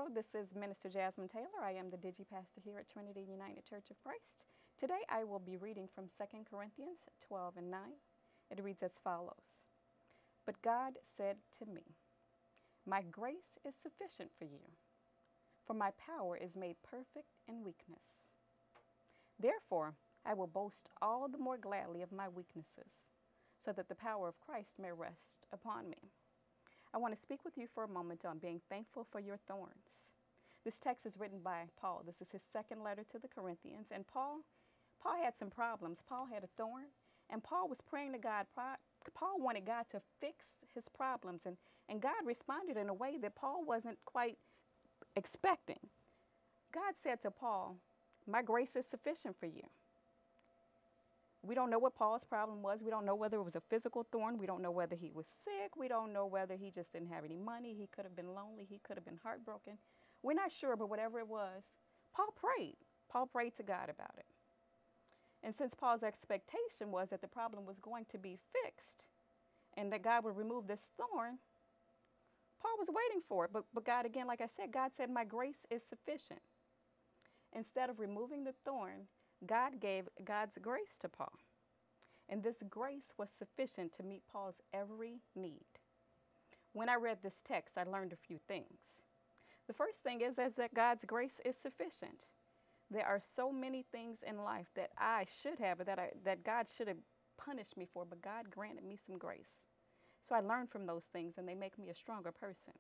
Hello, this is Minister Jasmin Taylor. I am the Digi-Pastor here at Trinity United Church of Christ. Today I will be reading from 2 Corinthians 12 and 9. It reads as follows. But God said to me, my grace is sufficient for you, for my power is made perfect in weakness. Therefore, I will boast all the more gladly of my weaknesses, so that the power of Christ may rest upon me. I want to speak with you for a moment on being thankful for your thorns. This text is written by Paul. This is his second letter to the Corinthians. And Paul had some problems. Paul had a thorn, and Paul was praying to God. Paul wanted God to fix his problems, and God responded in a way that Paul wasn't quite expecting. God said to Paul, my grace is sufficient for you. We don't know what Paul's problem was. We don't know whether it was a physical thorn. We don't know whether he was sick. We don't know whether he just didn't have any money. He could have been lonely. He could have been heartbroken. We're not sure, but whatever it was, Paul prayed. Paul prayed to God about it. And since Paul's expectation was that the problem was going to be fixed and that God would remove this thorn, Paul was waiting for it. But God, again, like I said, God said, my grace is sufficient. Instead of removing the thorn, God gave God's grace to Paul. And this grace was sufficient to meet Paul's every need. When I read this text, I learned a few things. The first thing is that God's grace is sufficient. There are so many things in life that I should have, that God should have punished me for, but God granted me some grace. So I learned from those things, and they make me a stronger person.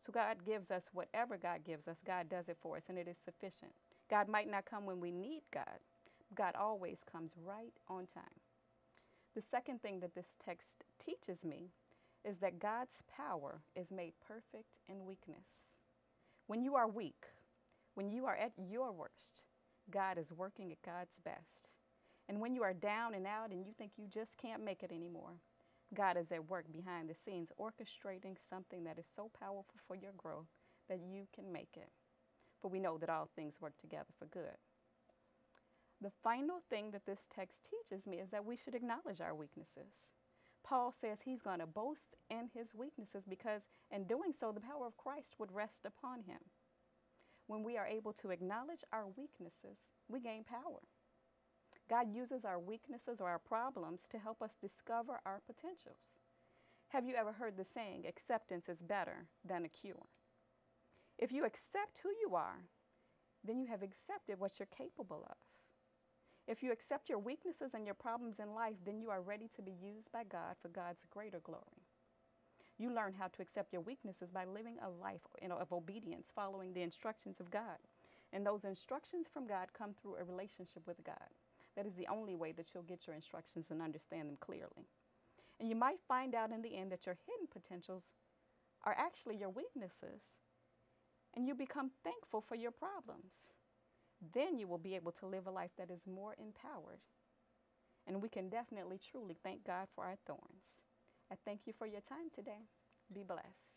So God gives us whatever God gives us. God does it for us, and it is sufficient. God might not come when we need God. God always comes right on time. The second thing that this text teaches me is that God's power is made perfect in weakness. When you are weak, when you are at your worst, God is working at God's best. And when you are down and out and you think you just can't make it anymore, God is at work behind the scenes orchestrating something that is so powerful for your growth that you can make it. For we know that all things work together for good. The final thing that this text teaches me is that we should acknowledge our weaknesses. Paul says he's going to boast in his weaknesses because in doing so, the power of Christ would rest upon him. When we are able to acknowledge our weaknesses, we gain power. God uses our weaknesses or our problems to help us discover our potentials. Have you ever heard the saying, acceptance is better than a cure? If you accept who you are, then you have accepted what you're capable of. If you accept your weaknesses and your problems in life, then you are ready to be used by God for God's greater glory. You learn how to accept your weaknesses by living a life of obedience, following the instructions of God. And those instructions from God come through a relationship with God. That is the only way that you'll get your instructions and understand them clearly. And you might find out in the end that your hidden potentials are actually your weaknesses. And you become thankful for your problems. Then you will be able to live a life that is more empowered. And we can definitely, truly thank God for our thorns. I thank you for your time today. Be blessed.